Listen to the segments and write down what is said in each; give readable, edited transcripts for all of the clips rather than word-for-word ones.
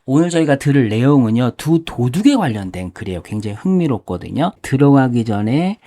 오늘 저희가 들을 내용은요, 두 도둑에 관련된 글이에요. 굉장히 흥미롭거든요. 들어가기 전에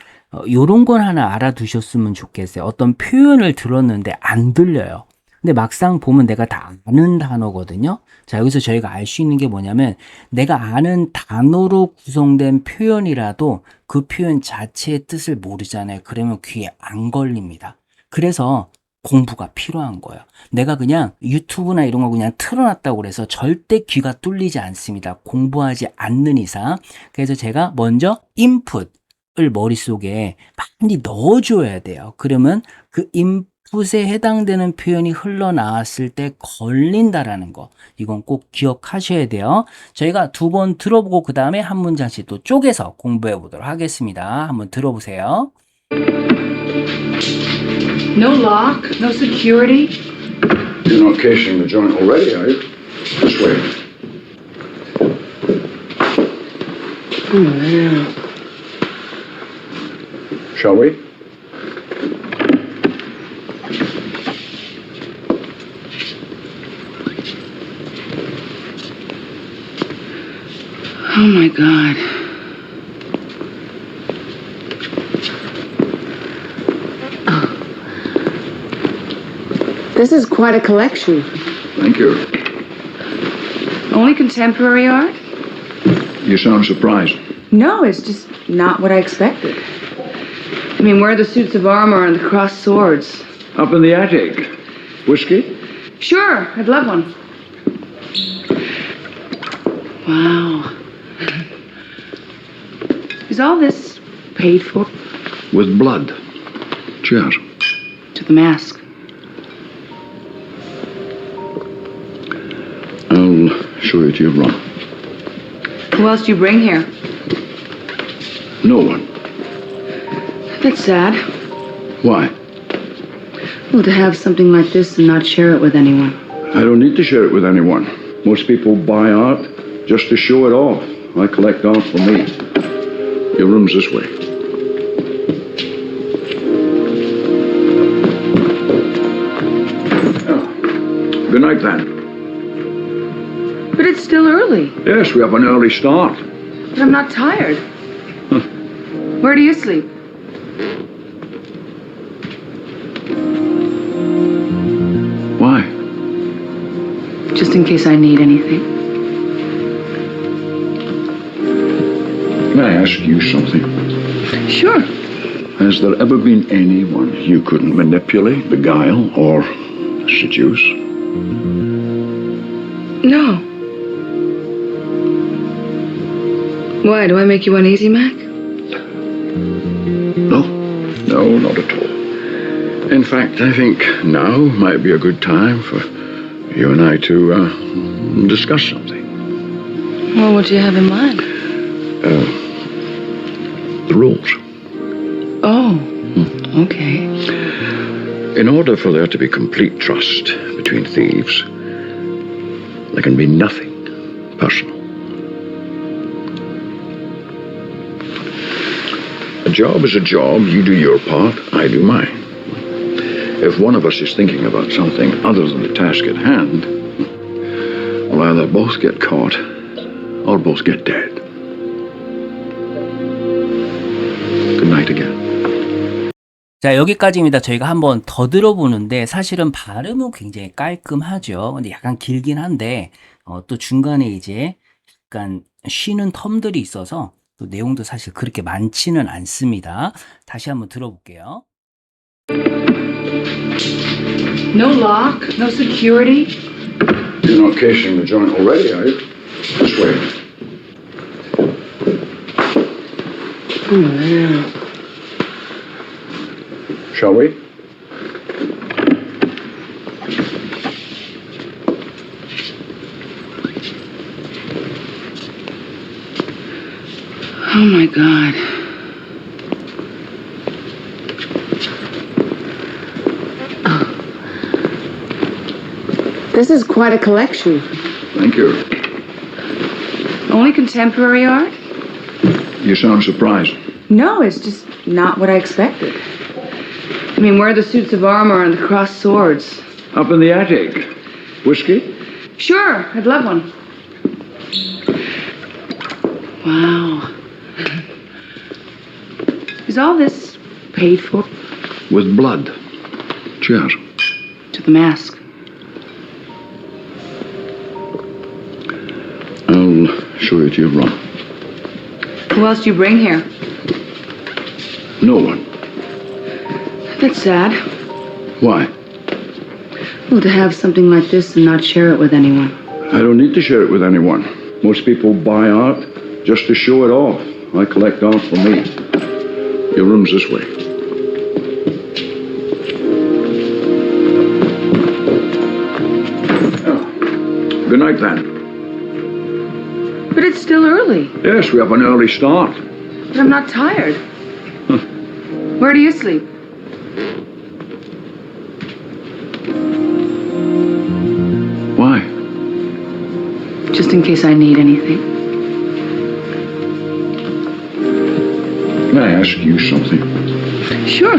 요런 건 하나 알아두셨으면 좋겠어요. 어떤 표현을 들었는데 안 들려요. 근데 막상 보면 내가 다 아는 단어거든요. 자, 여기서 저희가 알 수 있는 게 뭐냐면 내가 아는 단어로 구성된 표현이라도 그 표현 자체의 뜻을 모르잖아요. 그러면 귀에 안 걸립니다. 그래서 공부가 필요한 거예요. 내가 그냥 유튜브나 이런 거 그냥 틀어놨다고 그래서 절대 귀가 뚫리지 않습니다. 공부하지 않는 이상. 그래서 제가 먼저 인풋을 머릿속에 많이 넣어줘야 돼요. 그러면 그 인풋에 해당되는 표현이 흘러나왔을 때 걸린다라는 거. 이건 꼭 기억하셔야 돼요. 저희가 두 번 들어보고 그 다음에 한 문장씩 또 쪼개서 공부해 보도록 하겠습니다. 한번 들어보세요. No lock, no security. You're not casing the joint already, are you? This way. Oh, man. Shall we? Oh, my God. This is quite a collection. Thank you. Only contemporary art? You sound surprised. No, it's just not what I expected. I mean, where are the suits of armor and the crossed swords? Up in the attic. Whiskey? Sure, I'd love one. Wow. Is all this paid for? With blood. Cheers. To the mask. I'll show you to your room. Who else do you bring here? No one. That's sad. Why? Well, to have something like this and not share it with anyone. I don't need to share it with anyone. Most people buy art just to show it off. I collect art for me. Your room's this way. Oh. Good night, then. But it's still early. Yes, we have an early start. But I'm not tired. Where do you sleep? Why? Just in case I need anything. May I ask you something? Sure. Has there ever been anyone you couldn't manipulate, beguile, or seduce? No. Why? Do I make you uneasy, Mac? No. No, not at all. In fact, I think now might be a good time for you and I to discuss something. Well, what do you have in mind? The rules. Oh, okay. In order for there to be complete trust between thieves, there can be nothing personal. A job is a job. You do your part, I do mine. If one of us is thinking about something other than the task at hand, we'll either both get caught or both get dead. Good night again. 자, 여기까지입니다. 저희가 한번 더 들어보는데 사실은 발음은 굉장히 깔끔하죠. 근데 약간 길긴 한데 또 중간에 이제 약간 쉬는 텀들이 있어서 또 내용도 사실 그렇게 많지는 않습니다. 다시 한번 들어볼게요. No lock, no security. You're not casing the joint already, are you? This way. Oh, man. Shall we? Oh, my God. This is quite a collection. Thank you. Only contemporary art? You sound surprised. No, it's just not what I expected. I mean, where are the suits of armor and the crossed swords? Up in the attic. Whiskey? Sure, I'd love one. Wow. Is all this paid for? With blood. Cheers. To the mask. I'll show you to your room. Who else do you bring here? No one. That's sad. Why? Well, to have something like this and not share it with anyone. I don't need to share it with anyone. Most people buy art just to show it off. I collect art for me. Your room's this way. Oh. Good night, then. But it's still early. Yes, we have an early start. But I'm not tired. Where do you sleep? Why? Just in case I need anything. May I ask you something? Sure.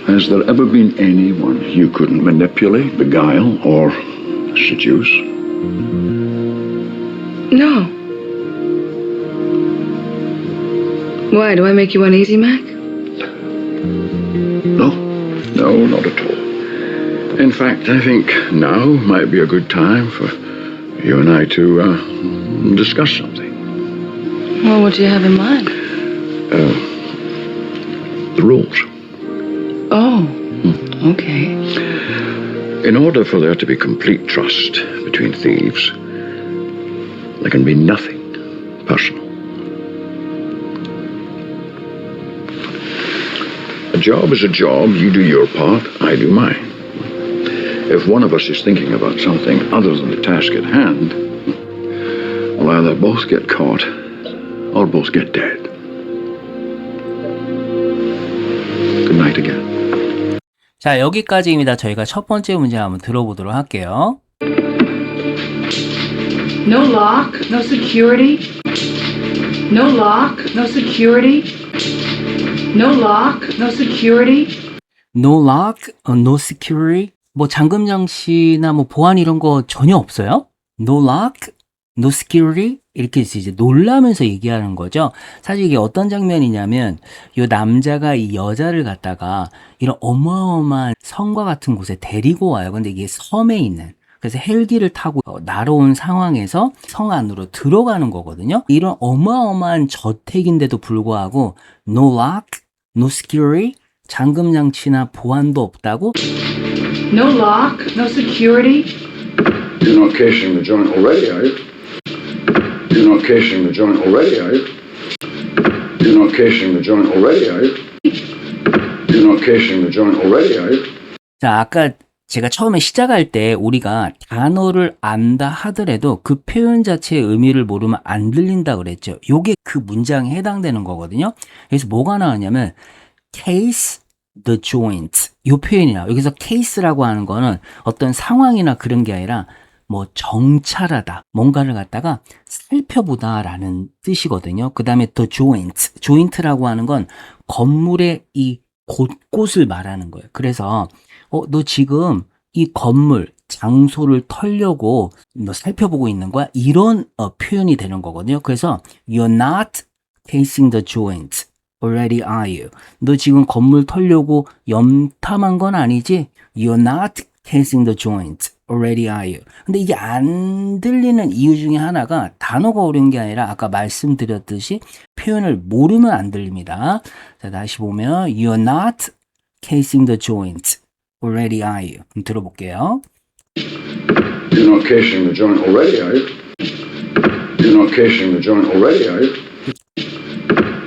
Has there ever been anyone you couldn't manipulate, beguile, or seduce? No. Why? Do I make you uneasy, Mac? No. No, not at all. In fact, I think now might be a good time for you and I to discuss something. Well, what do you have in mind? The rules. Oh, okay. In order for there to be complete trust between thieves, there can be nothing personal. A job is a job. You do your part, I do mine. If one of us is thinking about something other than the task at hand, we'll either both get caught or both get dead. Good night again. 자, 여기까지입니다. 저희가 첫 번째 문제 한번 들어보도록 할게요. No lock, no security. No lock, no security. No lock, no security. No lock, no security. 뭐 잠금 장치나 뭐 보안 이런 거 전혀 없어요? No lock, no security. 이렇게 해서 이제 놀라면서 얘기하는 거죠. 사실 이게 어떤 장면이냐면 이 남자가 이 여자를 갖다가 이런 어마어마한 성과 같은 곳에 데리고 와요. 근데 이게 섬에 있는, 그래서 헬기를 타고 날아온 상황에서 성 안으로 들어가는 거거든요. 이런 어마어마한 저택인데도 불구하고 no lock, no security, 잠금 장치나 보안도 없다고. No lock, no security. You're not casing the joint already, are you? You're not casing the joint already, are you? You're not casing the joint already, are you? You're not casing the joint already, are you? 자, 아까 제가 처음에 시작할 때 우리가 단어를 안다 하더라도 그 표현 자체의 의미를 모르면 안 들린다 그랬죠. 요게 그 문장에 해당되는 거거든요. 그래서 뭐가 나왔냐면 case the joint, 요 표현이나 여기서 case라고 하는 거는 어떤 상황이나 그런 게 아니라 뭐 정찰하다, 뭔가를 갖다가 살펴보다 라는 뜻이거든요. 그 다음에 the joint, joint라고 하는 건 건물의 이 곳곳을 말하는 거예요. 그래서 너 지금 이 건물, 장소를 털려고 너 살펴보고 있는 거야? 이런 표현이 되는 거거든요. 그래서 you're not casing the joint already, are you? 너 지금 건물 털려고 염탐한 건 아니지? You're not casing the joint already, are you? 근데 이게 안 들리는 이유 중에 하나가 단어가 어려운 게 아니라 아까 말씀드렸듯이 표현을 모르면 안 들립니다. 자, 다시 보면 you're not casing the joint already, are you? 그럼 들어볼게요. You're not casing the joint already, are you? You're not casing the joint already, are you?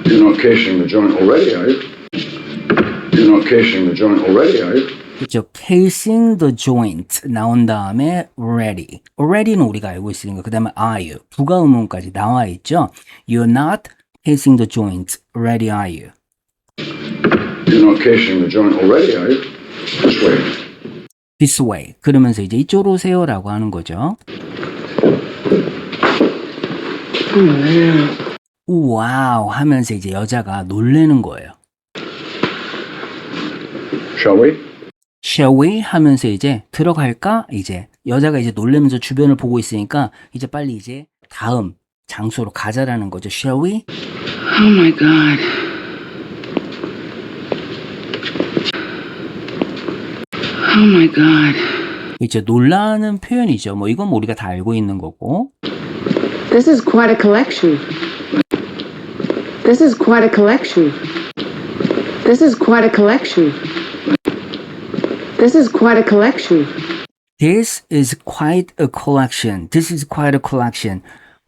You're not casing the joint already, are you? You're not casing the joint already, are you? 그렇죠. casing the joint 나온 다음에 already. already는 우리가 알고 있으니까 그 다음에 are you. 부가 의문까지 나와 있죠. You're not casing the joint already, are you? You're not casing the joint already, are you? This way. This way. 그러면서 이제 이쪽으로 오세요라고 하는 거죠. 와우 하면서 이제 여자가 놀래는 거예요. Shall we? Shall we? 하면서 이제 들어갈까? 이제 여자가 이제 놀래면서 주변을 보고 있으니까 이제 빨리 이제 다음 장소로 가자라는 거죠. Shall we? Oh my god. Oh my god. 이제 놀라는 표현이죠. 뭐 이건 뭐 우리가 다 알고 있는 거고. This is quite a collection. This is quite a collection. This is quite a collection. This is quite a collection. This is quite a collection. This is quite a collection.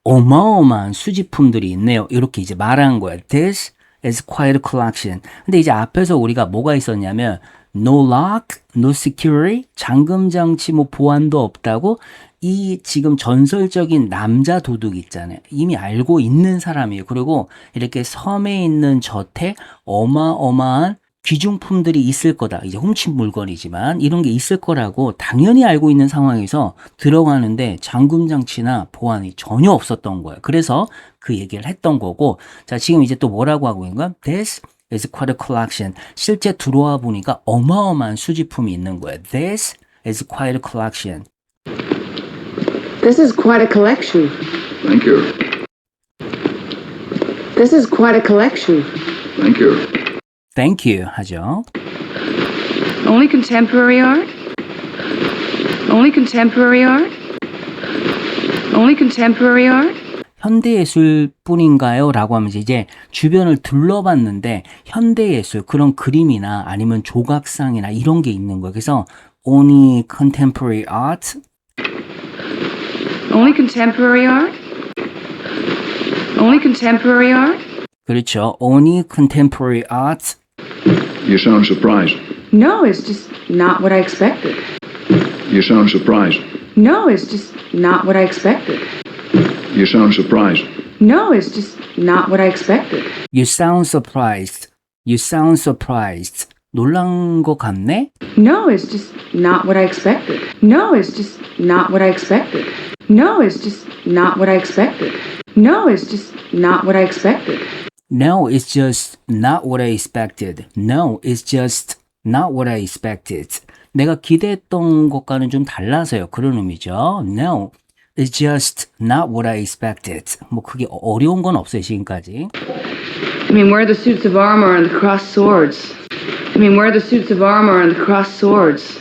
어마어마한 수집품들이 있네요. 이렇게 이제 말한 거예요. This is quite a collection. 근데 이제 앞에서 우리가 뭐가 있었냐면 no lock, no security, 잠금 장치 뭐 보안도 없다고 이 지금 전설적인 남자 도둑 있잖아요. 이미 알고 있는 사람이에요. 그리고 이렇게 섬에 있는 저택 어마어마한 귀중품들이 있을 거다. 이제 훔친 물건이지만 이런 게 있을 거라고 당연히 알고 있는 상황에서 들어가는데 잠금 장치나 보안이 전혀 없었던 거예요. 그래서 그 얘기를 했던 거고, 자 지금 이제 또 뭐라고 하고 있는 거야? This is quite a collection. 실제 들어와 보니까 어마어마한 수집품이 있는 거예요. This is quite a collection. This is quite a collection. Thank you. This is quite a collection. Thank you. Thank you 하죠. Only contemporary art? Only contemporary art? Only contemporary art? 현대예술뿐인가요? 라고 하면서 이제 주변을 둘러봤는데 현대예술 그런 그림이나 아니면 조각상이나 이런 게 있는 거예요. 그래서 only contemporary art, Only contemporary art? Only contemporary art? 그렇죠. only contemporary art. You sound surprised. No, it's just not what I expected. You sound surprised. No, it's just not what I expected. You sound surprised. No, it's just not what I expected. You sound surprised. You sound surprised. 놀란 거 같네? No, it's just not what I expected. No, it's just not what I expected. No, it's just not what I expected. No, it's just not what I expected. No, it's just not what I expected. No, it's just not what I expected. 내가 기대했던 것과는 좀 달라서요. 그런 의미죠. No, it's just not what I expected. 뭐 그게 어려운 건 없어요, 지금까지. I mean, where are the suits of armor and the crossed swords? I mean, where are the suits of armor and the crossed swords?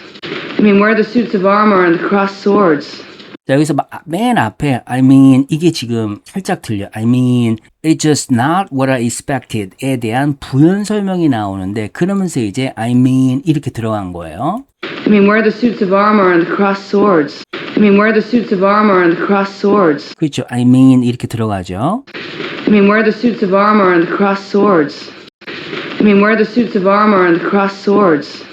I mean, where are the suits of armor and the crossed swords? 자, 여기서 맨 앞에 I mean 이게 지금 살짝 들려. I mean it's just not what I expected에 대한 부연 설명이 나오는데 그러면서 이제 I mean 이렇게 들어간 거예요. I mean, where are the suits of armor and the crossed swords? I mean, where are the suits of armor and the crossed swords? 그렇죠. I mean 이렇게 들어가죠. I mean, where are the suits of armor and the crossed swords? I mean, where are the suits of armor and the crossed swords?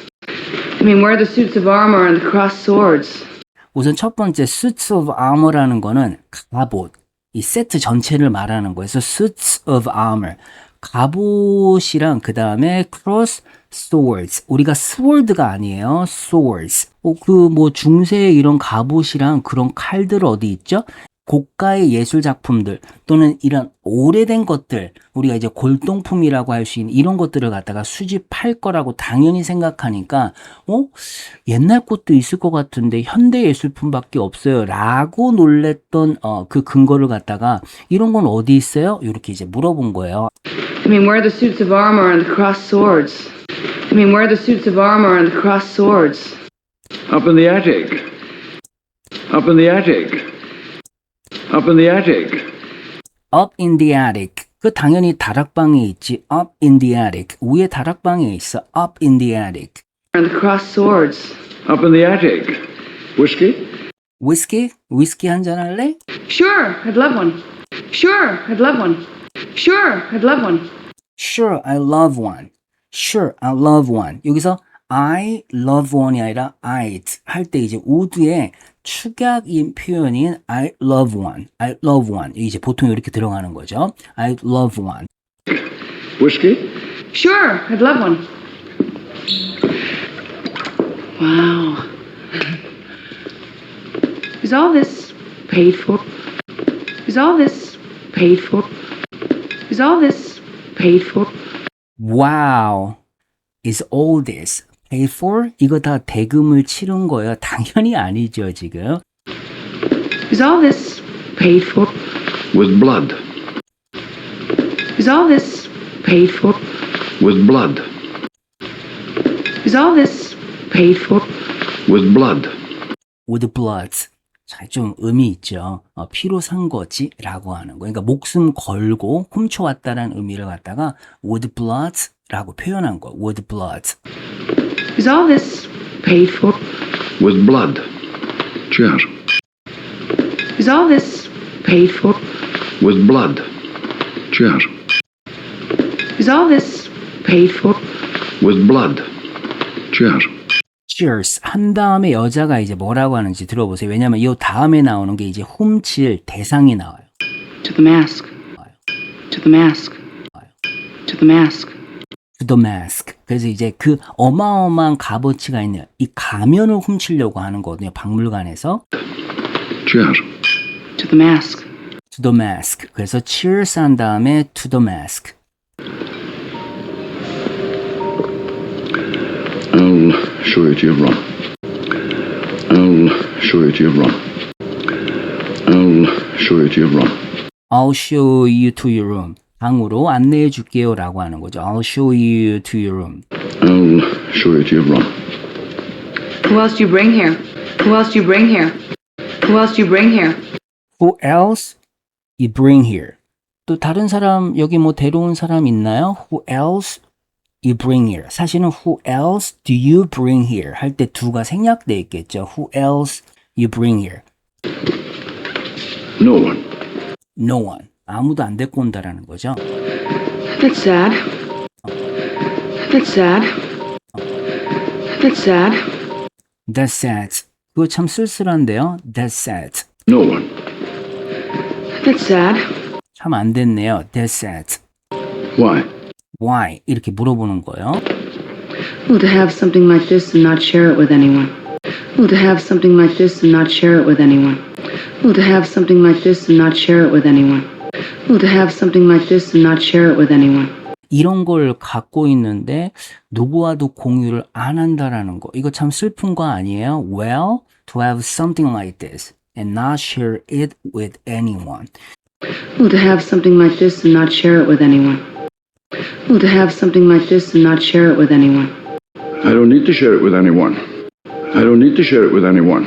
I mean, where are the suits of armor and the crossed swords? 우선 첫 번째 suits of armor라는 거는 갑옷, 이 세트 전체를 말하는 거예요. 그래서 suits of armor, 갑옷이랑 그 다음에 cross swords, 우리가 sword가 아니에요. swords. 그 뭐 중세 이런 갑옷이랑 그런 칼들 어디 있죠? 고가의 예술 작품들 또는 이런 오래된 것들, 우리가 이제 골동품이라고 할 수 있는 이런 것들을 갖다가 수집할 거라고 당연히 생각하니까 옛날 것도 있을 것 같은데 현대 예술품밖에 없어요 라고 놀랬던 그 근거를 갖다가 이런 건 어디 있어요? 이렇게 이제 물어본 거예요. I mean, where are the suits of armor and the crossed swords? I mean, where are the suits of armor and the crossed swords? Up in the attic. Up in the attic. Up in the attic. Up in the attic. 그 당연히 다락방에 있지. Up in the attic. 위에 다락방에 있어. Up in the attic. And the crossed swords. Up in the attic. Whiskey? 위스키? 위스키 한잔 할래? Sure, I'd love one. Sure, I'd love one. Sure, I'd love one. Sure, I love one. Sure, I love one. 여기서 I love one이 아니라 I'd 할 때 이제 우드의 축약인 표현인 I love one. I love one. 이제 보통 이렇게 들어가는 거죠. I love one. Whiskey? Sure, I'd love one. Wow. Is all this paid for? Is all this paid for? Is all this paid for? Wow. Is all this paid for? 이거 다 대금을 치른 거예요. 당연히 아니죠, 지금. Is all this paid for? With blood. Is all this paid for? With blood. Is all this paid for? With blood. with blood. 자, 좀 의미 있죠. 피로 산 거지 라고 하는 거. 그러니까 목숨 걸고 훔쳐왔다라는 의미를 갖다가 with blood 라고 표현한 거. with blood. Is all this paid for? With blood. Chair. Is all this paid for? With blood. Chair. Is all this paid for? With blood. Chair. cheers 한 다음에 여자가 이제 뭐라고 하는지 들어보세요. 왜냐면 이 다음에 나오는 게 이제 훔칠 대상이 나와요. To the mask. To the mask. To the mask. to the mask. 그래서 이제 그 어마어마한 값어치가 있는 이 가면을 훔치려고 하는 거거든요. 박물관에서. Chair. To the mask. to the mask. 그래서 cheers 한 다음에 to the mask. I'll show you to your room. I'll show you to your room. I'll show you to your room. I'll show you to your room. 방으로 안내해 줄게요 라고 하는 거죠. I'll show you to your room. I'll show you to your room. Who else do you bring here? Who else do you bring here? Who else do you bring here? Who else you bring here? 또 다른 사람 여기 뭐 데려온 사람 있나요? Who else you bring here? 사실은 who else do you bring here? 할 때 do가 생략돼 있겠죠. Who else you bring here? No one. No one. 아무도 안 데리고 온다라는 거죠. That's sad. That's sad. That's sad. That's sad. 그거 참 쓸쓸한데요. That's sad. No one. That's sad. 참 안 됐네요. That's sad. Why? Why? 이렇게 물어보는 거예요. Oh, to have something like this and not share it with anyone. Oh, to have something like this and not share it with anyone. Oh, to have something like this and not share it with anyone. Oh, to have something like this and not share it with anyone. 이런 걸 갖고 있는데 누구와도 공유를 안 한다라는 거. 이거 참 슬픈 거 아니에요? Well, to have something like this and not share it with anyone. Oh, to have something like this and not share it with anyone. Oh, to have something like this and not share it with anyone. I don't need to share it with anyone. I don't need to share it with anyone.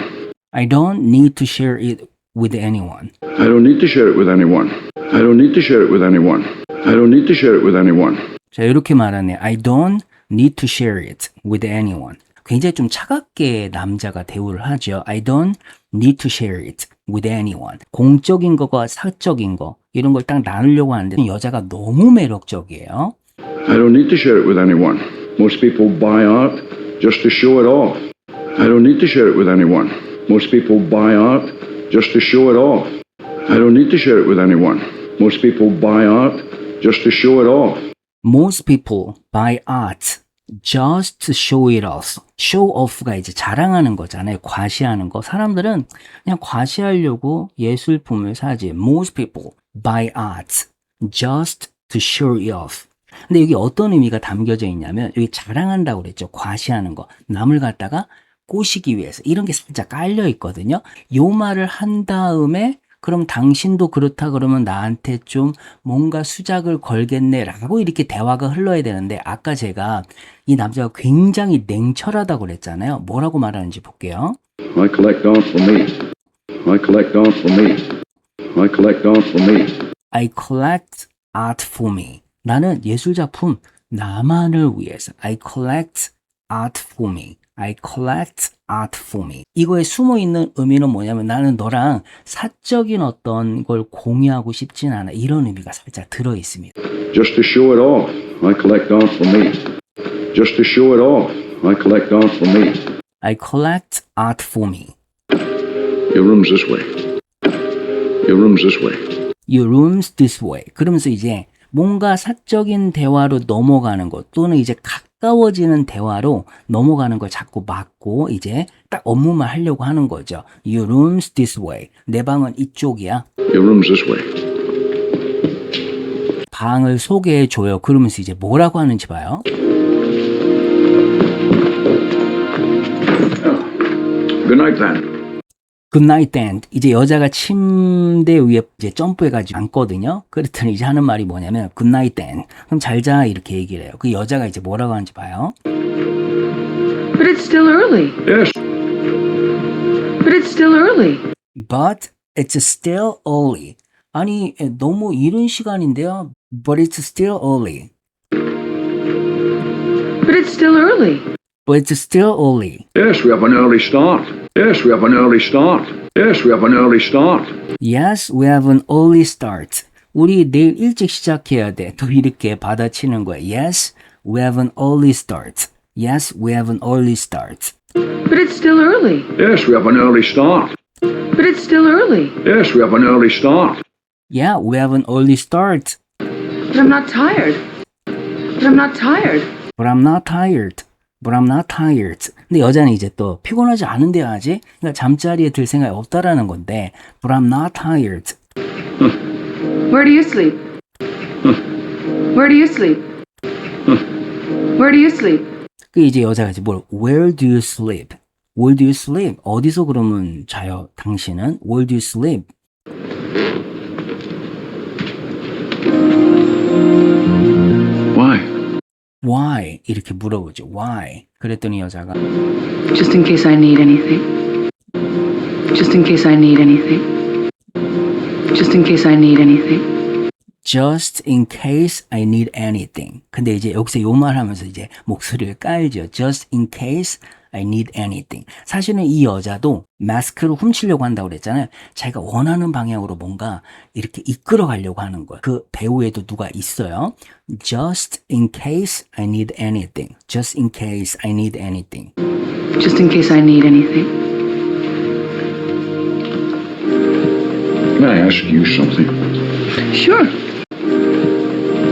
I don't need to share it with anyone. I don't need to share it with anyone. I don't need to share it with anyone. I don't need to share it with anyone. 자, 이렇게 말하네. I don't need to share it with anyone. 굉장히 좀 차갑게 남자가 대우를 하죠. I don't need to share it with anyone. 공적인 거가 사적인 거 이런 걸 딱 나누려고 하는데 여자가 너무 매력적이에요. I don't need to share it with anyone. Most people buy art just to show it off. I don't need to share it with anyone. Most people buy art just to show it off. I don't need to share it with anyone. Most people buy art just to show it off. Most people buy art just to show it off. show off가 이제 자랑하는 거잖아요. 과시하는 거. 사람들은 그냥 과시하려고 예술품을 사지. Most people buy art just to show it off. 근데 여기 어떤 의미가 담겨져 있냐면 여기 자랑한다고 그랬죠. 과시하는 거. 남을 갖다가 꼬시기 위해서. 이런 게 살짝 깔려 있거든요. 요 말을 한 다음에 그럼 당신도 그렇다 그러면 나한테 좀 뭔가 수작을 걸겠네 라고 이렇게 대화가 흘러야 되는데 아까 제가 이 남자가 굉장히 냉철하다고 그랬잖아요. 뭐라고 말하는지 볼게요. I collect art for me. I collect art for me. I collect art for me. I collect art for me. 나는 예술작품 나만을 위해서. I collect art for me. I collect art for me. 이거에 숨어있는 의미는 뭐냐면 나는 너랑 사적인 어떤 걸 공유하고 싶진 않아. 이런 의미가 살짝 들어있습니다. Just to show it off. I collect art for me. Just to show it off. I collect art for me. I collect art for me. Your room's this way. Your room's this way. Your room's this way. 그러면서 이제 뭔가 사적인 대화로 넘어가는 것 또는 이제 가까워지는 대화로 넘어가는 걸 자꾸 막고 이제 딱 업무만 하려고 하는 거죠. Your room's this way. 내 방은 이쪽이야. Your room's this way. 방을 소개해 줘요. 그러면서 이제 뭐라고 하는지 봐요. Good night then. Good night then. 이제 여자가 침대 위에 이제 점프해가지고 앉거든요. 그랬더니 이제 하는 말이 뭐냐면 Good night then. 그럼 잘 자 이렇게 얘기를 해요. 그 여자가 이제 뭐라고 하는지 봐요. But it's still early. Yes, But it's still early. But it's still early. 아니 너무 이른 시간인데요. But it's still early. But it's still early. But it's still early. yes, we have an early start. Yes, we have an early start. Yes, we have an early start. Yes, we have an early start. 우리 내일 일찍 시작해야 돼. 또 이렇게 받아치는 거예요. Yes, we have an early start. Yes, we have an early start. But it's still early. Yes, we have an early start. But it's still early. Yes, we have an early start. Yeah, we have an early start. But I'm not tired. But I'm not tired. But I'm not tired. But I'm not tired. 근데 여자는 이제 또 피곤하지 않은데 아직? 그러니까 잠자리에 들 생각이 없다라는 건데 But I'm not tired. Where do you sleep? Where do you sleep? Where do you sleep? 그 이제 여자가 이제 뭘 Where do you sleep? Where do you sleep? 어디서 그러면 자요? 당신은? Where do you sleep? Why? Why? 이렇게 물어보죠. Why? 그랬더니 여자가 Just in case I need anything. Just in case I need anything. Just in case I need anything. Just in case I need anything. 근데 이제 여기서 요 말 하면서 이제 목소리를 깔죠. Just in case I need anything. 사실은 이 여자도 마스크를 훔치려고 한다고 그랬잖아요. 자기가 원하는 방향으로 뭔가 이렇게 이끌어 가려고 하는 거예요. 그 배우에도 누가 있어요. Just in case I need anything. Just in case I need anything. Just in case I need anything. May I ask you something? Sure.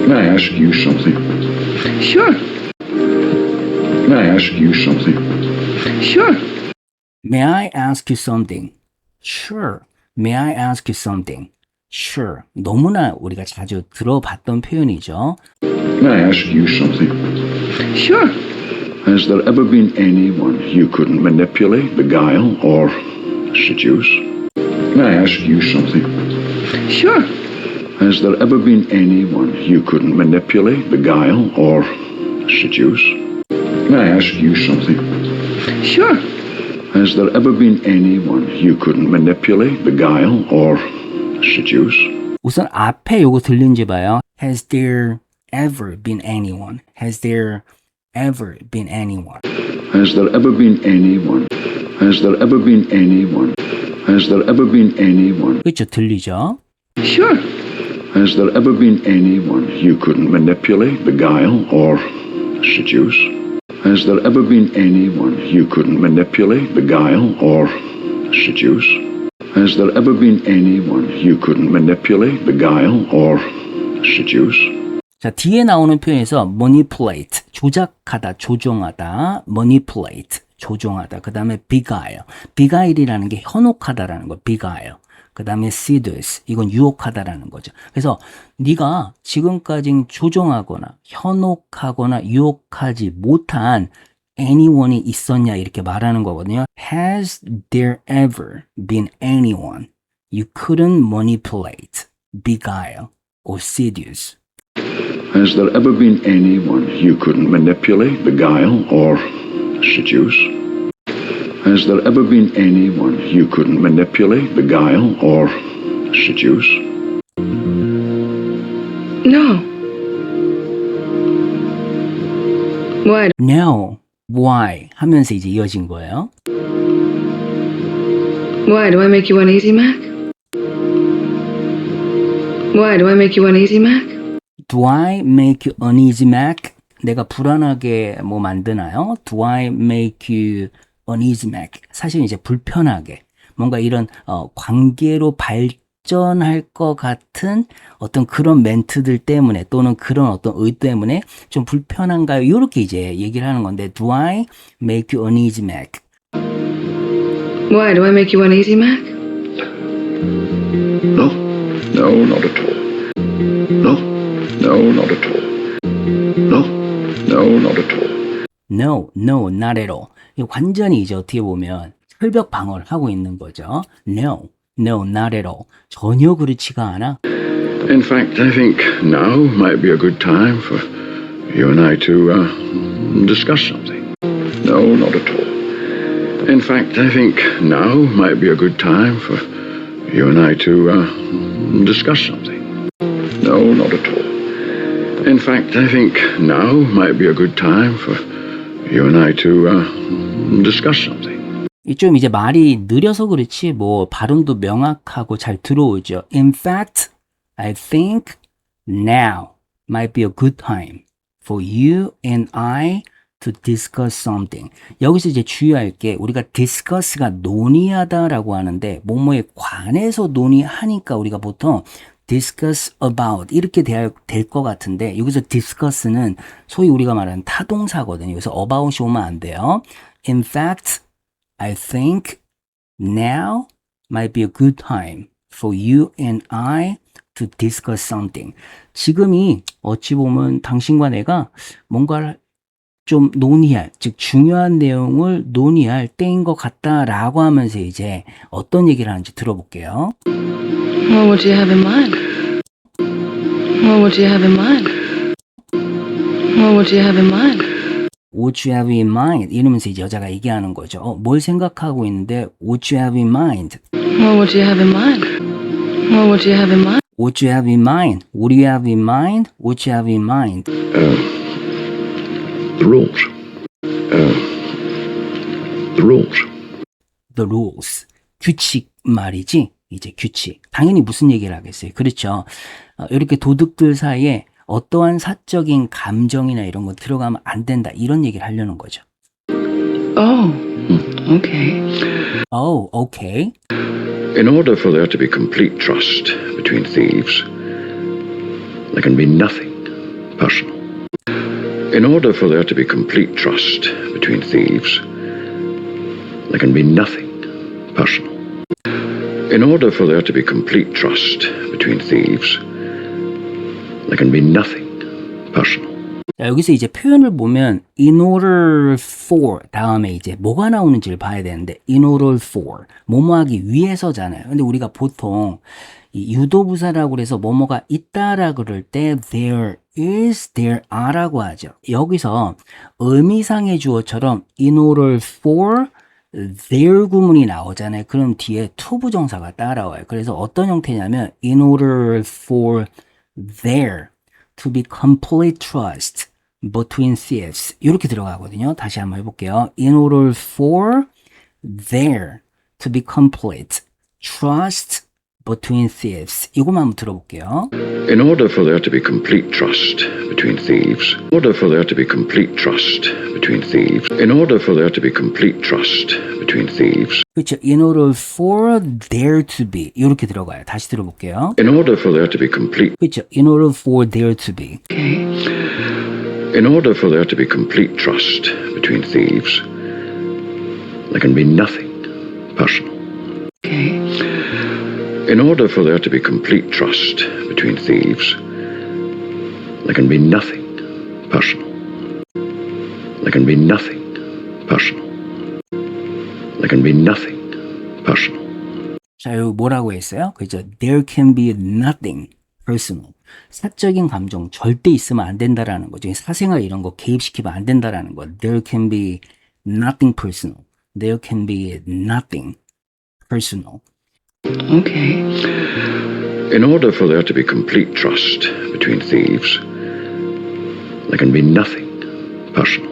May I ask you something? Sure. May I ask you something? Sure. May I ask you something? Sure. May I ask you something? Sure. 너무나 우리가 자주 들어봤던 표현이죠. May I ask you something? Sure. Has there ever been anyone you couldn't manipulate, beguile, or seduce? May I ask you something? Sure. Has there ever been anyone you couldn't manipulate, beguile, or seduce? May I ask you something? Sure. Has there ever been anyone you couldn't manipulate, beguile, or seduce? 우선 앞에 요거 들린지 봐요. Has there ever been anyone? Has there ever been anyone? Has there ever been anyone? Has there ever been anyone? Has there ever been anyone? 그렇죠. 들리죠? Sure. Has there ever been anyone you couldn't manipulate, beguile, or seduce? Has there ever been anyone you couldn't manipulate, beguile, or seduce? Has there ever been anyone you couldn't manipulate, beguile, or seduce? 자, 뒤에 나오는 표현에서 manipulate, 조작하다, 조종하다, manipulate, 조종하다. 그 다음에 beguile, beguile이라는 게 현혹하다라는 거, beguile. 그 다음에 seduce, 이건 유혹하다라는 거죠. 그래서 네가 지금까지 조종하거나 현혹하거나 유혹하지 못한 anyone이 있었냐 이렇게 말하는 거거든요. Has there ever been anyone you couldn't manipulate, beguile, or seduce? Has there ever been anyone you couldn't manipulate, beguile, or seduce? Has there ever been anyone you couldn't manipulate, beguile, or seduce? No. Why? No, why? 하면서 이제 이어진 거예요. Why do I make you uneasy, Mac? Why do I make you uneasy, Mac? Do I make you uneasy, Mac? 내가 불안하게 뭐 만드나요? Do I make you uneasy, Mac? 사실 이제 불편하게 뭔가 이런 관계로 발전할 것 같은 어떤 그런 멘트들 때문에 또는 그런 어떤 의 때문에 좀 불편한가요? 이렇게 이제 얘기를 하는 건데 Do I make you uneasy, Mac? Why do I make you uneasy, Mac? No, no, not at all. No, no, not at all. No, no, not at all. No, no, not at all. 이거 완전히 이제 어떻게 보면 철벽 방어를 하고 있는 거죠. No, no, not at all. 전혀 그렇지가 않아. In fact, I think now might be a good time for you and I to discuss something. No, not at all. In fact, I think now might be a good time for you and I to discuss something. No, not at all. In fact, I think now might be a good time for you and I to discuss something. 좀 이제 말이 느려서 그렇지 뭐 발음도 명확하고 잘 들어오죠. In fact, I think now might be a good time for you and I to discuss something. 여기서 이제 주의할 게 우리가 discuss가 논의하다라고 하는데 뭐뭐에 관해서 논의하니까 우리가 보통 discuss about 이렇게 될 것 같은데 여기서 discuss는 소위 우리가 말하는 타동사거든요. 여기서 about이 오면 안 돼요. In fact, I think now might be a good time for you and I to discuss something. 지금이 어찌 보면 당신과 내가 뭔가를 좀 논의할, 즉 중요한 내용을 논의할 때인 것 같다라고 하면서 이제 어떤 얘기를 하는지 들어볼게요. What would you have in mind? What would you have in mind? What would you have in mind? What you have in mind? 이러면서 이제 여자가 얘기하는 거죠. 뭘 생각하고 있는데 What you have in mind? What would you have in mind? What would you have in mind? What you have in mind? What do you have in mind? What you have in mind? The rules. The rules. The rules. 규칙 말이지. 이제 규칙. 당연히 무슨 얘기를 하겠어요. 그렇죠. 이렇게 도둑들 사이에 어떠한 사적인 감정이나 이런 거 들어가면 안 된다. 이런 얘기를 하려는 거죠. Oh, okay. Oh, okay. In order for there to be complete trust between thieves, there can be nothing personal. In order for there to be complete trust between thieves, there can be nothing personal. In order for there to be complete trust between thieves, there can be nothing personal. 자, 여기서 이제 표현을 보면 in order for 다음에 이제 뭐가 나오는지를 봐야 되는데 in order for 뭐뭐 하기 위해서잖아요. 근데 우리가 보통 이 유도부사라고 그래서 뭐뭐가 있다라 그럴 때 there is, there are라고 하죠. 여기서 의미상의 주어처럼 in order for there 구문이 나오잖아요. 그럼 뒤에 to 부정사가 따라와요. 그래서 어떤 형태냐면 in order for there to be complete trust between thieves 이렇게 들어가거든요. 다시 한번 해볼게요. In order for there to be complete trust between thieves 이것만 한번 들어볼게요. In order for there to be complete trust between thieves, in order for there to be complete trust between thieves, in order for there to be complete trust between thieves, 그렇죠. In order for there to be 이렇게 들어가요. 다시 들어볼게요. in order for there to be complete, 그렇죠. In order for there to be in order for there to be complete trust between thieves, there can be nothing personal. In order for there to be complete trust between thieves, there can be nothing personal. There can be nothing personal. There can be nothing personal. 자, 여기 뭐라고 했어요? 그죠? There can be nothing personal. 사적인 감정 절대 있으면 안 된다라는 거죠. 사생활 이런 거 개입시키면 안 된다라는 거. There can be nothing personal. There can be nothing personal. Okay. In order for there to be complete trust between thieves, there can be nothing personal.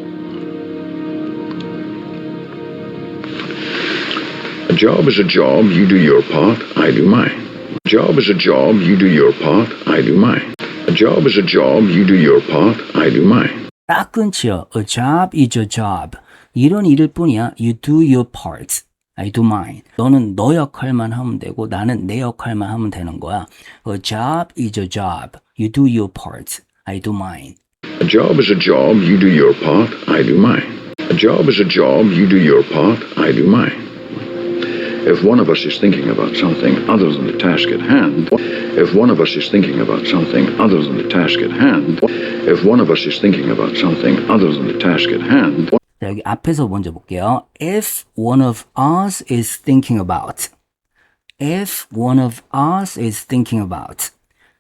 A job is a job, you do your part, I do mine. A job is a job, you do your part, I do mine. A job is a job, you do your part, I do mine. 딱 끊지요. A job is a job. 이런 일일 뿐이야. You do your part. I do mine. 너는 너 역할만 하면 되고 나는 내 역할만 하면 되는 거야. A job is a job. You do your part. I do mine. A job is a job, you do your part, I do mine. A job is a job, you do your part, I do mine. If one of us is thinking about something other than the task at hand, if one of us is thinking about something other than the task at hand, if one of us is thinking about something other than the task at hand, 자, 여기 앞에서 먼저 볼게요. If one of us is thinking about. If one of us is thinking about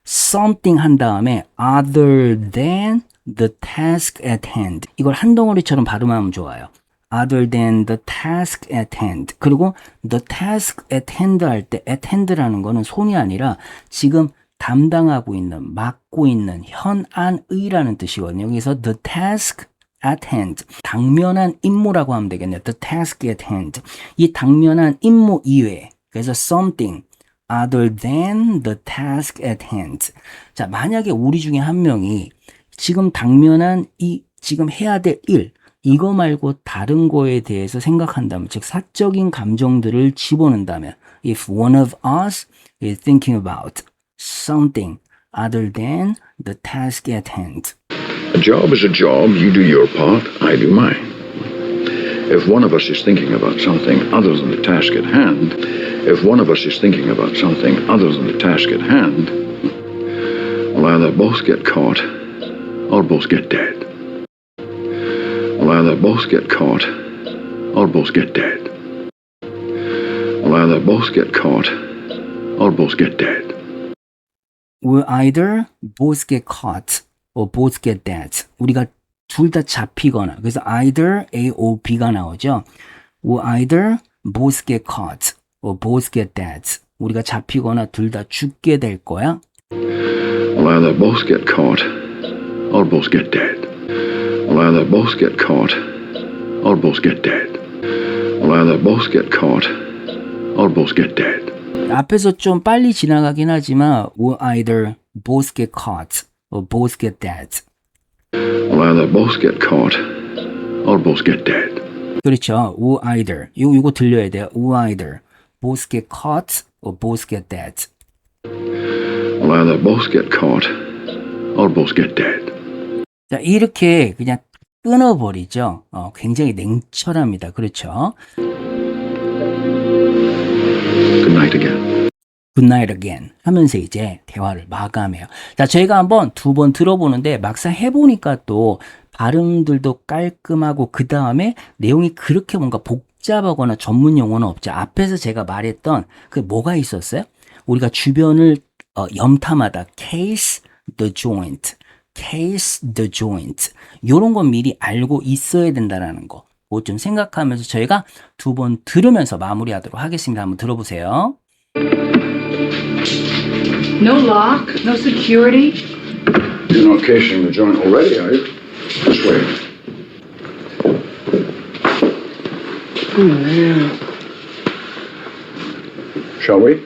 something 한 다음에 other than the task at hand. 이걸 한 덩어리처럼 발음하면 좋아요. Other than the task at hand. 그리고 the task at hand 할 때 at hand라는 거는 손이 아니라 지금 담당하고 있는, 맡고 있는 현안의라는 뜻이거든요. 여기서 the task at hand. 당면한 임무라고 하면 되겠네요. The task at hand. 이 당면한 임무 이외에. 그래서 something other than the task at hand. 자, 만약에 우리 중에 한 명이 지금 당면한 지금 해야 될 일, 이거 말고 다른 거에 대해서 생각한다면, 즉 사적인 감정들을 집어넣는다면, if one of us is thinking about something other than the task at hand. A job is a job. You do your part, I do mine. If one of us is thinking about something other than the task at hand, if one of us is thinking about something other than the task at hand, we'll either both get caught or both get dead. We'll either both get caught or both get dead. We'll either both get caught or both get dead. We'll either both get caught or both get dead. 우리가 둘 다 잡히거나, 그래서 either A, O, B가 나오죠. We'll either both get caught or both get dead. 우리가 잡히거나 둘 다 죽게 될 거야. We'll either both get caught or both get dead. We'll either both get caught or both get dead. We'll either both get caught or both get dead. 앞에서 좀 빨리 지나가긴 하지만 we'll either both get caught or both get dead. We'll either both get caught or both get dead. 그렇죠. we'll either. 이거 들려야 돼요. we'll either both get caught or both get dead. We'll either both get caught or both get dead. 자, 이렇게 그냥 끊어버리죠. 굉장히 냉철합니다. 그렇죠. Good night again. Good night again 하면서 이제 대화를 마감해요. 자, 저희가 한번 2번 들어보는데 막상 해보니까 또 발음들도 깔끔하고 그 다음에 내용이 그렇게 뭔가 복잡하거나 전문 용어는 없죠. 앞에서 제가 말했던 그 뭐가 있었어요? 우리가 주변을 염탐하다 case the joint, case the joint 요런 건 미리 알고 있어야 된다라는 거. 그거 좀 생각하면서 저희가 2번 들으면서 마무리하도록 하겠습니다. 한번 들어보세요. No lock, no security. You're not casing the joint already, are you? This way. Oh, man. Shall we?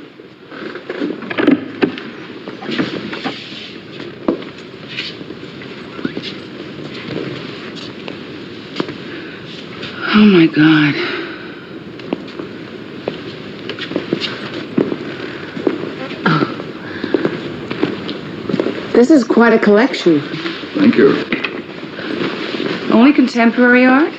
Oh, my God. This is quite a collection. Thank you. Only contemporary art?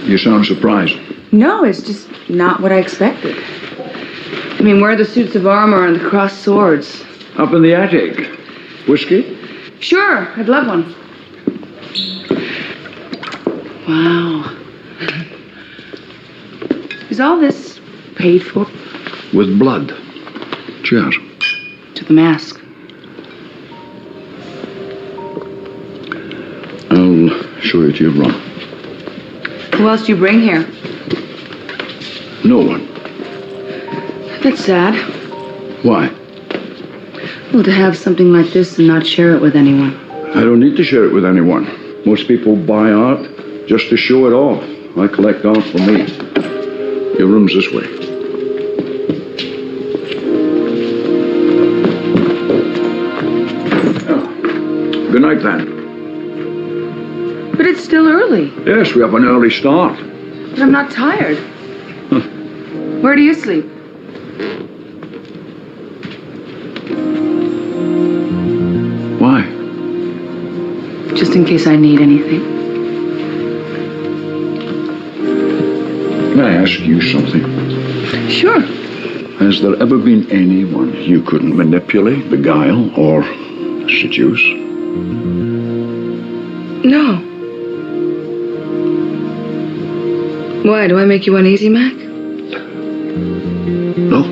You sound surprised. No, it's just not what I expected. I mean, where are the suits of armor and the crossed swords? Up in the attic. Whiskey? Sure, I'd love one. Wow. Is all this paid for? With blood. Cheers. To the mask. I'll show you to your room. Who else do you bring here? No one. That's sad. Why? Well, to have something like this and not share it with anyone. I don't need to share it with anyone. Most people buy art just to show it off. I collect art for me. Your room's this way. Oh. Good night, then. But it's still early. Yes, we have an early start. But I'm not tired. Where do you sleep? Why? Just in case I need anything. May I ask you something? Sure. Has there ever been anyone you couldn't manipulate, beguile, or seduce? No. Why? Do I make you uneasy, Mac? No,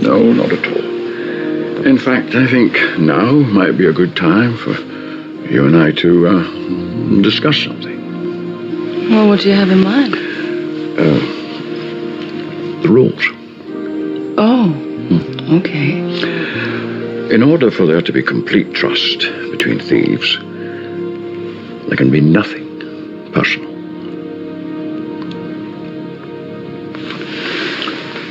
no, not at all. In fact, I think now might be a good time for you and I to discuss something. Well, what do you have in mind? The rules. Oh, okay. In order for there to be complete trust between thieves, there can be nothing personal.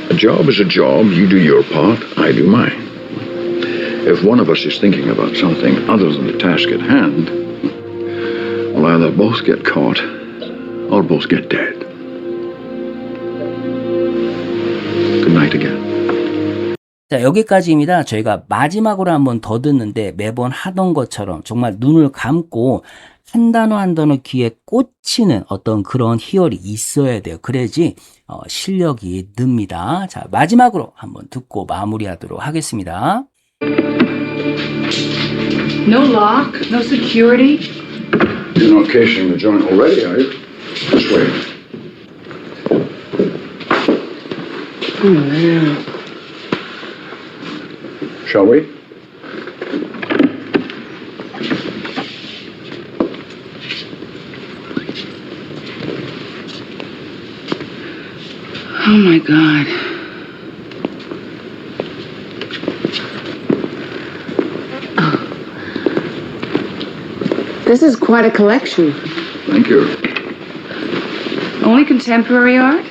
A job is a job. You do your part, I do mine. If one of us is thinking about something other than the task at hand, we'll either both get caught or both get dead. Good night again. 자, 여기까지입니다. 저희가 마지막으로 한번 더 듣는데 매번 하던 것처럼 정말 눈을 감고 한 단어 한 단어 귀에 꽂히는 어떤 그런 희열이 있어야 돼요. 그래야지 실력이 늡니다. 자, 마지막으로 한번 듣고 마무리하도록 하겠습니다. No lock? No security? You're not casing the joint already, are you? This way. Oh, man. Shall we? Oh, my God. This is quite a collection. Thank you. Only contemporary art?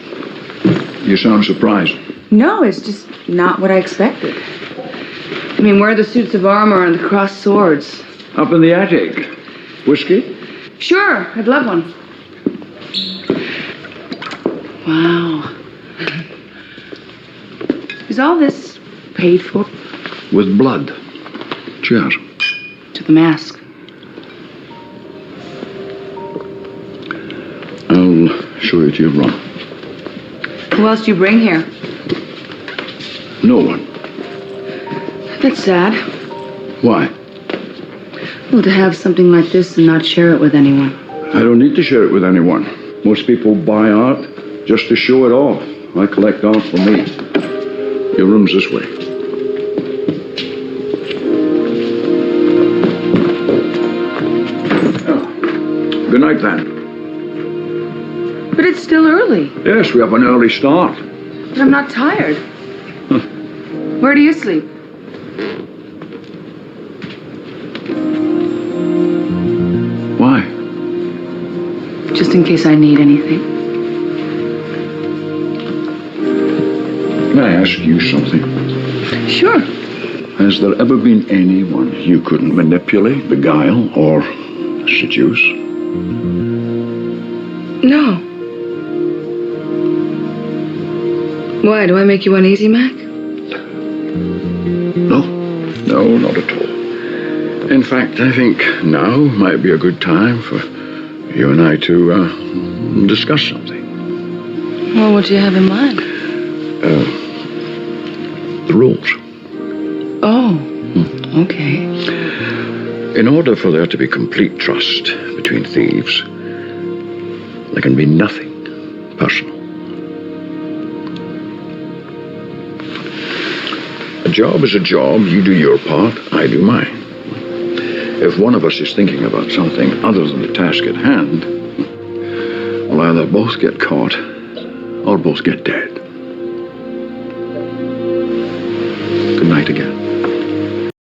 You sound surprised. No, it's just not what I expected. I mean, where are the suits of armor and the crossed swords? Up in the attic. Whiskey? Sure, I'd love one. Wow. Is all this paid for? With blood. Cheers. To the mask. I'll show you to your room. Who else do you bring here? No one. That's sad. Why? Well, to have something like this and not share it with anyone. I don't need to share it with anyone. Most people buy art just to show it off. I collect art for me. Your room's this way. Oh. Good night, then. But it's still early. Yes, we have an early start. But I'm not tired. Where do you sleep? Why? Just in case I need anything. Can I ask you something? Sure. Has there ever been anyone you couldn't manipulate, beguile, or seduce? No. Why? Do I make you uneasy, Mac? No, no, not at all. In fact, I think now might be a good time for you and I to discuss something. Well, what do you have in mind? The rules. Oh, okay. In order for there to be complete trust between thieves, there can be nothing personal. A job is a job. You do your part, I do mine. If one of us is thinking about something other than the task at hand, we'll either both get caught or both get dead. Good night again.